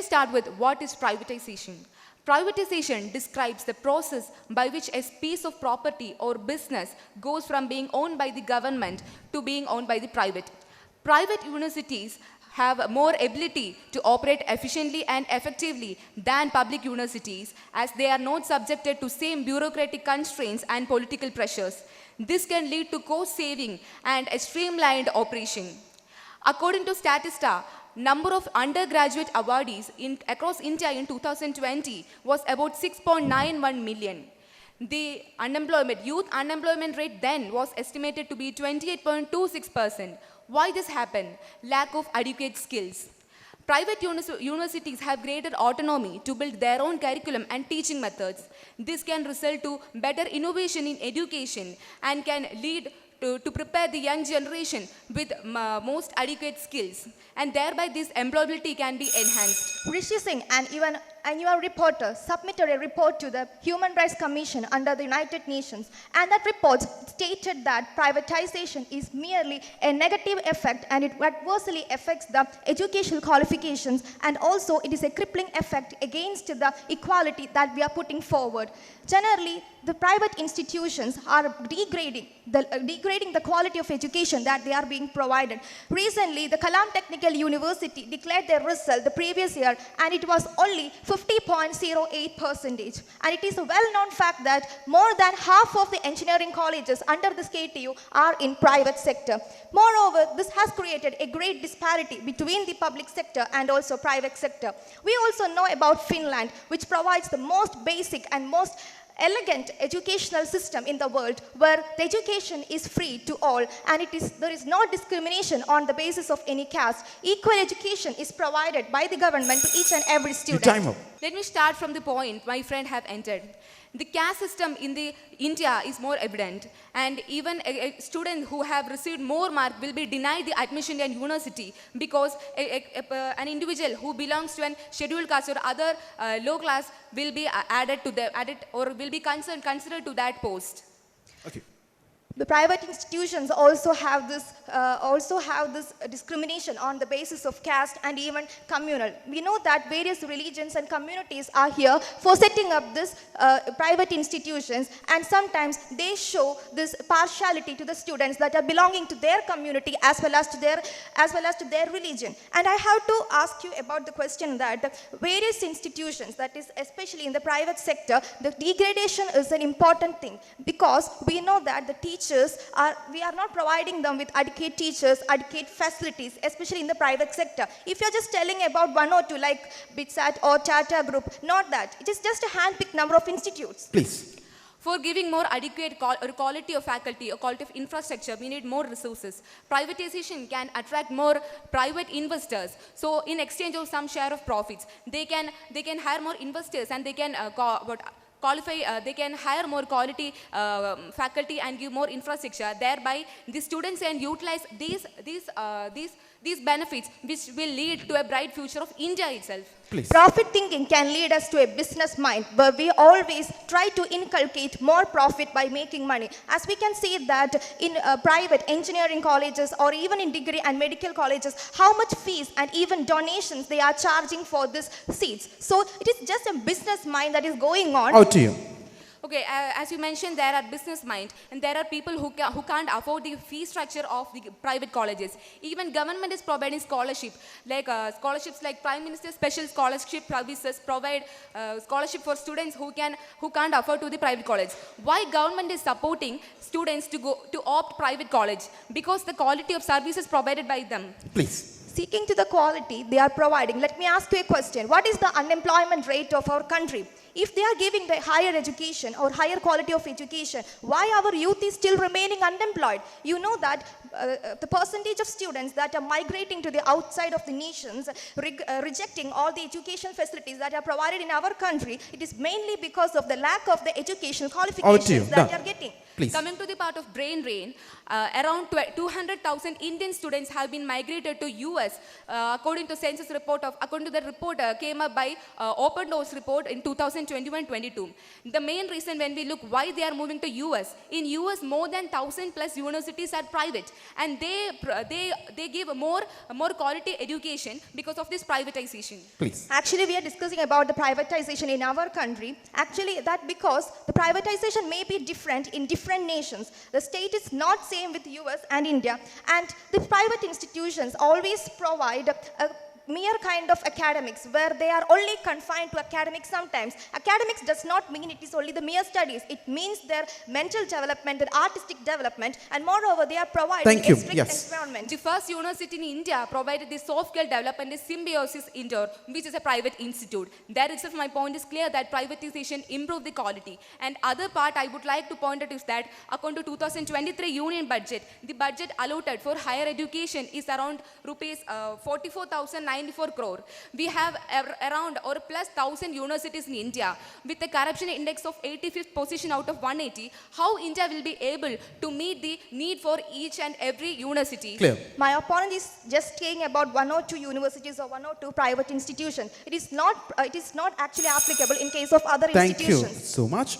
start with what is privatization. Privatization describes the process by which a piece of property or business goes from being owned by the government to being owned by the private. Private universities have more ability to operate efficiently and effectively than public universities, as they are not subjected to same bureaucratic constraints and political pressures. This can lead to cost saving and a streamlined operation. According to Statista, number of undergraduate awardees across India in 2020 was about 6.91 million. The youth unemployment rate then was estimated to be 28.26%. Why this happened? Lack of adequate skills. Private universities have greater autonomy to build their own curriculum and teaching methods. This can result to better innovation in education and can lead to prepare the young generation with most adequate skills, and thereby this employability can be enhanced. Rishi Singh, an annual reporter, submitted a report to the Human Rights Commission under the United Nations, and that report stated that privatization is merely a negative effect and it adversely affects the educational qualifications, and also it is a crippling effect against the equality that we are putting forward. Generally, the private institutions are degrading the quality of education that they are being provided. Recently, the Kalam Technical University declared their result the previous year, and it was only 50.08%. And it is a well-known fact that more than half of the engineering colleges under this KTU are in private sector. Moreover, this has created a great disparity between the public sector and also private sector. We also know about Finland, which provides the most basic and most elegant educational system in the world, where the education is free to all, and there is no discrimination on the basis of any caste. Equal education is provided by the government to each and every student. Your time up. Let me start from the point my friend have entered. The caste system in India is more evident, and even a student who have received more mark will be denied the admission in university because an individual who belongs to an scheduled caste or other low class will be will be considered to that post. Okay. The private institutions also have this discrimination on the basis of caste and even communal. We know that various religions and communities are here for setting up this private institutions, and sometimes they show this partiality to the students that are belonging to their community as well as to their religion. And I have to ask you about the question that various institutions, that is especially in the private sector, the degradation is an important thing, because we know that the we are not providing them with adequate teachers, adequate facilities, especially in the private sector. If you're just telling about one or two like BITSAT or Tata Group, not that. It is just a hand-picked number of institutes. Please. For giving more adequate quality of faculty or quality of infrastructure, we need more resources. Privatization can attract more private investors. So in exchange of some share of profits, they can hire more investors, and they can they can hire more quality faculty and give more infrastructure. Thereby, the students can utilize these benefits, which will lead to a bright future of India itself. Please. Profit thinking can lead us to a business mind, where we always try to inculcate more profit by making money. As we can see that in private engineering colleges or even in degree and medical colleges, how much fees and even donations they are charging for these seats. So it is just a business mind that is going on. Out to you. Okay, as you mentioned, there are business mind, and there are people who can't afford the fee structure of the private colleges. Even government is providing scholarship, like scholarships like Prime Minister Special Scholarship Services provide scholarship for students who can't afford to the private college. Why government is supporting students to opt private college? Because the quality of services provided by them. Please. Seeking to the quality they are providing. Let me ask you a question. What is the unemployment rate of our country? If they are giving the higher education or higher quality of education, why our youth is still remaining unemployed? You know that the percentage of students that are migrating to the outside of the nations, rejecting all the education facilities that are provided in our country, it is mainly because of the lack of the educational qualifications that they are getting. Please. Coming to the part of brain drain, around 200,000 Indian students have been migrated to US, according to according to the report came up by Open Doors report in 2021-22. The main reason when we look why they are moving to US, in US more than 1,000 plus universities are private, and they give a more quality education because of this privatization. Please. Actually, we are discussing about the privatization in our country. Actually, that because the privatization may be different in different nations. The state is not same with US and India, and the private institutions always provide a mere kind of academics where they are only confined to academics sometimes. Academics does not mean it is only the mere studies. It means their mental development, their artistic development, and moreover they are providing Thank you. a strict Yes. environment. The first university in India provided the soft skill development is Symbiosis Indoor, which is a private institute. There itself my point is clear that privatization improved the quality. And other part I would like to point out is that according to 2023 union budget, the budget allotted for higher education is around rupees 44,994 crore. We have around or plus 1,000 universities in India with a corruption index of 85th position out of 180. How India will be able to meet the need for each and every university? Clear. My opponent is just saying about 1 or 2 universities or 1 or 2 private institutions. It is not actually applicable in case of other Thank you institutions. so much.